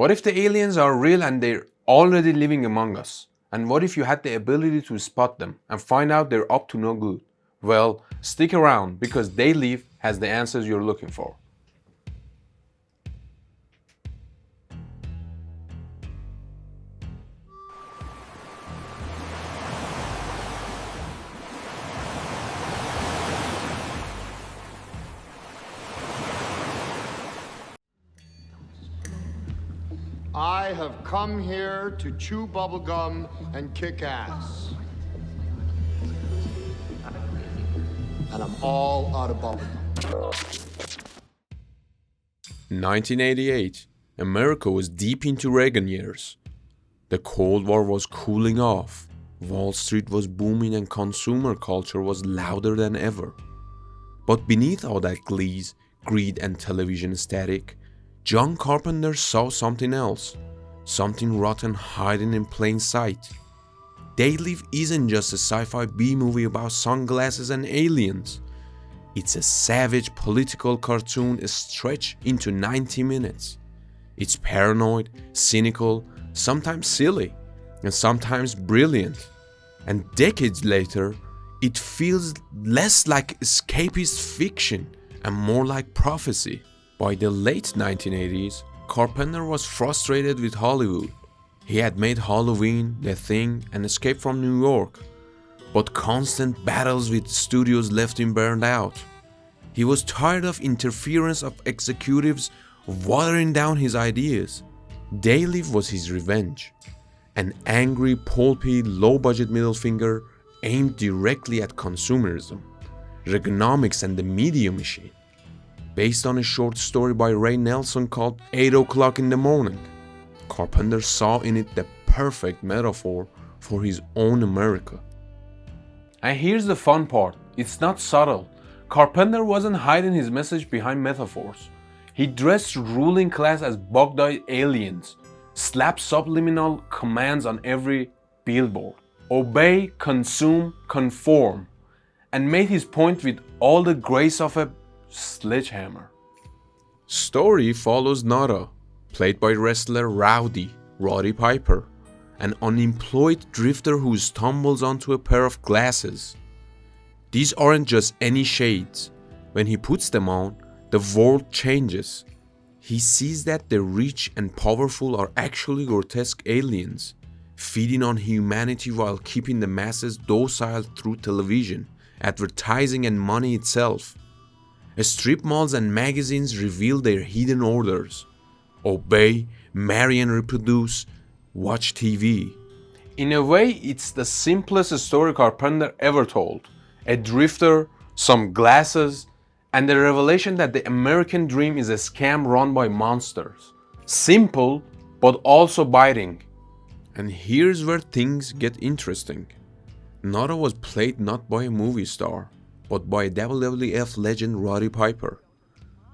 What if the aliens are real and they're already living among us? And what if you had the ability to spot them and find out they're up to no good? Well, stick around because They Live has the answers you're looking for. I have come here to chew bubblegum and kick ass. And I'm all out of bubblegum. 1988. America was deep into Reagan years. The Cold War was cooling off. Wall Street was booming and consumer culture was louder than ever. But beneath all that glees, greed and television static, John Carpenter saw something else, something rotten hiding in plain sight. They Live isn't just a sci-fi B-movie about sunglasses and aliens. It's a savage political cartoon stretched into 90 minutes. It's paranoid, cynical, sometimes silly, and sometimes brilliant. And decades later, it feels less like escapist fiction and more like prophecy. By the late 1980s, Carpenter was frustrated with Hollywood. He had made Halloween, The Thing, and Escape from New York, but constant battles with studios left him burned out. He was tired of interference of executives watering down his ideas. They Live was his revenge, an angry, pulpy, low-budget middle finger aimed directly at consumerism, Reaganomics, and the media machine. Based on a short story by Ray Nelson called 8 o'clock in the morning, Carpenter saw in it the perfect metaphor for his own America. And here's the fun part, it's not subtle. Carpenter wasn't hiding his message behind metaphors. He dressed ruling class as bug-eyed aliens, slapped subliminal commands on every billboard. Obey, consume, conform, and made his point with all the grace of a sledgehammer. Story follows Nada, played by wrestler Roddy Piper, an unemployed drifter who stumbles onto a pair of glasses. These aren't just any shades. When he puts them on, the world changes. He sees that the rich and powerful are actually grotesque aliens, feeding on humanity while keeping the masses docile through television, advertising, and money itself. Strip malls and magazines reveal their hidden orders. Obey, marry and reproduce, watch TV. In a way, it's the simplest story Carpenter ever told. A drifter, some glasses, and the revelation that the American dream is a scam run by monsters. Simple, but also biting. And here's where things get interesting. Nada was played not by a movie star, but by WWF legend Roddy Piper.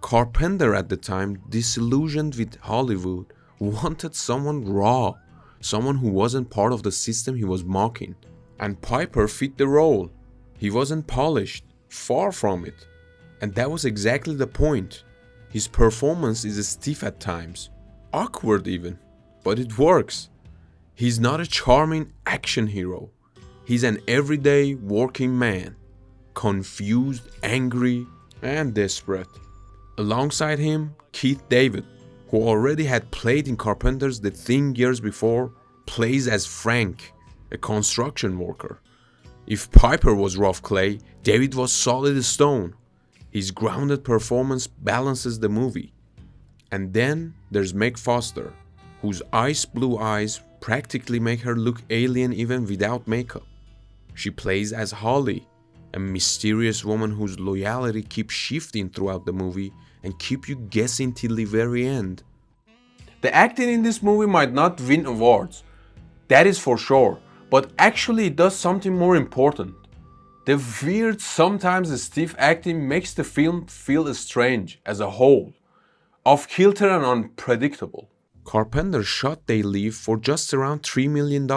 Carpenter at the time, disillusioned with Hollywood, wanted someone raw, someone who wasn't part of the system he was mocking. And Piper fit the role. He wasn't polished, far from it. And that was exactly the point. His performance is stiff at times, awkward even, but it works. He's not a charming action hero. He's an everyday working man. Confused, angry, and desperate. Alongside him, Keith David, who already had played in Carpenter's The Thing years before, plays as Frank, a construction worker. If Piper was rough clay, David was solid stone. His grounded performance balances the movie. And then there's Meg Foster, whose ice blue eyes practically make her look alien even without makeup. She plays as Holly, a mysterious woman whose loyalty keeps shifting throughout the movie and keep you guessing till the very end. The acting in this movie might not win awards, that is for sure, but actually it does something more important. The weird, sometimes stiff acting makes the film feel strange as a whole, off-kilter and unpredictable. Carpenter shot They Live for just around $3 million.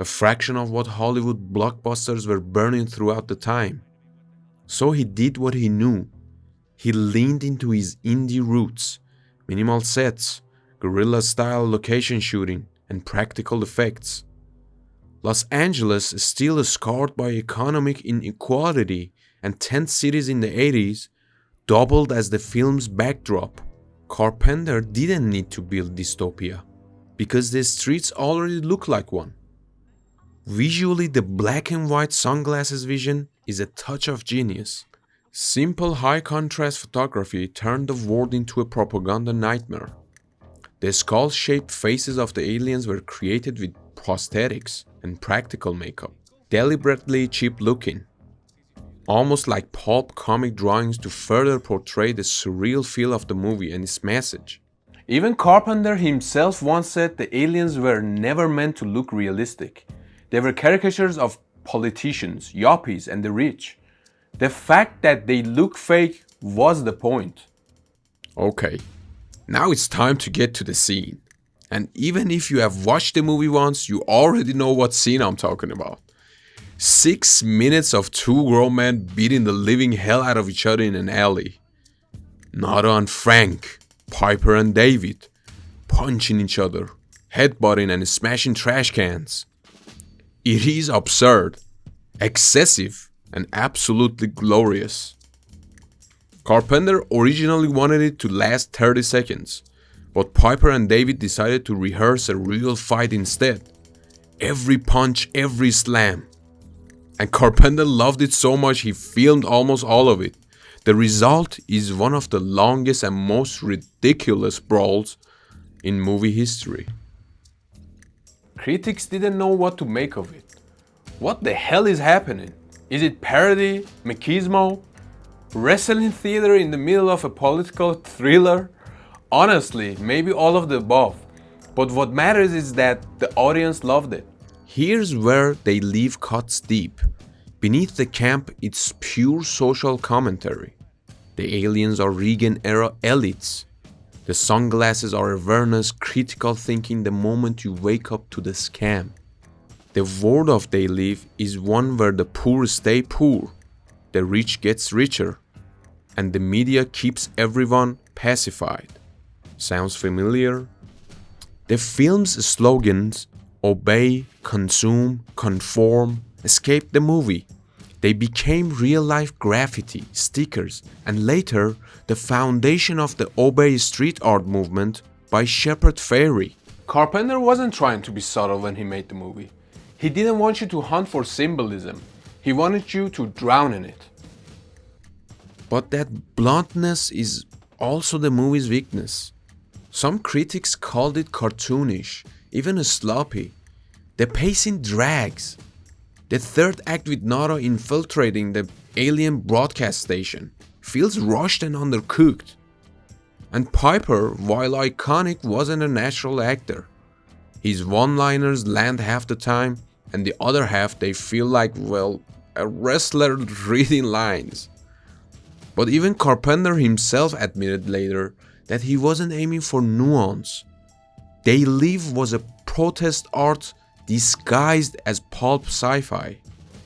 A fraction of what Hollywood blockbusters were burning throughout the time. So he did what he knew. He leaned into his indie roots, minimal sets, guerrilla-style location shooting, and practical effects. Los Angeles is still scarred by economic inequality, and tent cities in the 80s doubled as the film's backdrop. Carpenter didn't need to build dystopia, because the streets already look like one. Visually, the black and white sunglasses vision is a touch of genius. Simple high-contrast photography turned the world into a propaganda nightmare. The skull-shaped faces of the aliens were created with prosthetics and practical makeup, deliberately cheap-looking, almost like pulp comic drawings to further portray the surreal feel of the movie and its message. Even Carpenter himself once said the aliens were never meant to look realistic. They were caricatures of politicians, yuppies, and the rich. The fact that they look fake was the point. Okay, now it's time to get to the scene. And even if you have watched the movie once, you already know what scene I'm talking about. 6 minutes of two grown men beating the living hell out of each other in an alley. Nada and Frank, Piper and David, punching each other, headbutting and smashing trash cans. It is absurd, excessive, and absolutely glorious. Carpenter originally wanted it to last 30 seconds, but Piper and David decided to rehearse a real fight instead. Every punch, every slam. And Carpenter loved it so much he filmed almost all of it. The result is one of the longest and most ridiculous brawls in movie history. Critics didn't know what to make of it. What the hell is happening? Is it parody, machismo, wrestling theater in the middle of a political thriller? Honestly, maybe all of the above. But what matters is that the audience loved it. Here's where they leave cuts deep. Beneath the camp, it's pure social commentary. The aliens are Reagan-era elites. The sunglasses are awareness, critical thinking the moment you wake up to the scam. The world of they live is one where the poor stay poor, the rich gets richer, and the media keeps everyone pacified. Sounds familiar? The film's slogans, obey, consume, conform, escaped the movie. They became real-life graffiti, stickers, and later the foundation of the Obey street art movement by Shepard Fairey. Carpenter wasn't trying to be subtle when he made the movie. He didn't want you to hunt for symbolism. He wanted you to drown in it. But that bluntness is also the movie's weakness. Some critics called it cartoonish, even sloppy. The pacing drags. The third act with Nara infiltrating the alien broadcast station feels rushed and undercooked. And Piper, while iconic, wasn't a natural actor. His one-liners land half the time, and the other half they feel like, well, a wrestler reading lines. But even Carpenter himself admitted later that he wasn't aiming for nuance. They Live was a protest art disguised as pulp sci-fi.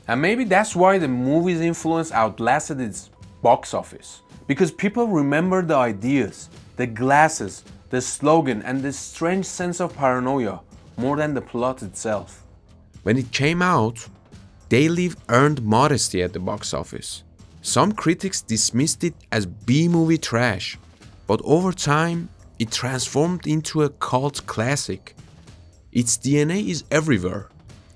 And maybe that's why the movie's influence outlasted its box office. Because people remember the ideas, the glasses, the slogan, and the strange sense of paranoia more than the plot itself. When it came out, They Live earned modesty at the box office. Some critics dismissed it as B-movie trash, but over time, it transformed into a cult classic. Its DNA is everywhere,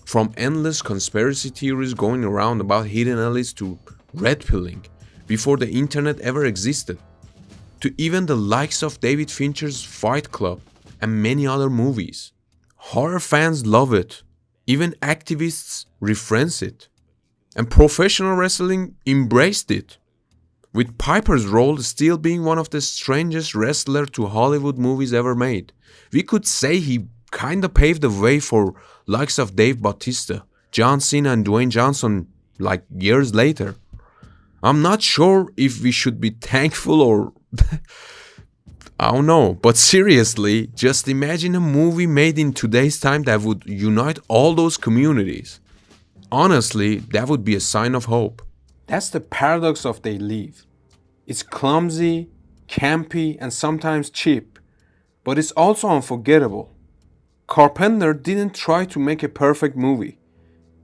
from endless conspiracy theories going around about hidden alleys to red pilling, before the internet ever existed, to even the likes of David Fincher's Fight Club and many other movies. Horror fans love it, even activists reference it, and professional wrestling embraced it, with Piper's role still being one of the strangest wrestlers to Hollywood movies ever made. We could say he kinda paved the way for likes of Dave Bautista, John Cena and Dwayne Johnson like years later. I'm not sure if we should be thankful or I don't know, but seriously, just imagine a movie made in today's time that would unite all those communities. Honestly, that would be a sign of hope. That's the paradox of They Live. It's clumsy, campy, and sometimes cheap, but it's also unforgettable. Carpenter didn't try to make a perfect movie.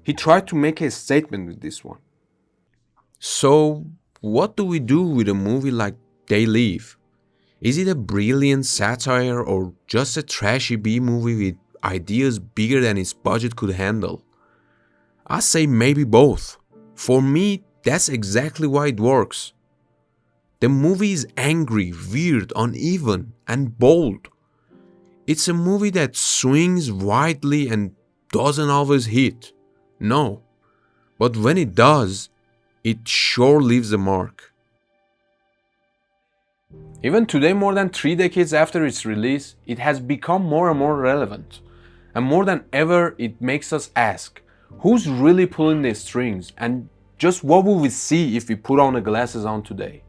He tried to make a statement with this one. So, what do we do with a movie like They Live? Is it a brilliant satire or just a trashy B-movie with ideas bigger than its budget could handle? I say maybe both. For me, that's exactly why it works. The movie is angry, weird, uneven, and bold. It's a movie that swings widely and doesn't always hit. No. But when it does, it sure leaves a mark. Even today, more than 3 decades after its release, it has become more and more relevant. And more than ever, it makes us ask, who's really pulling the strings, and just what will we see if we put on the glasses on today?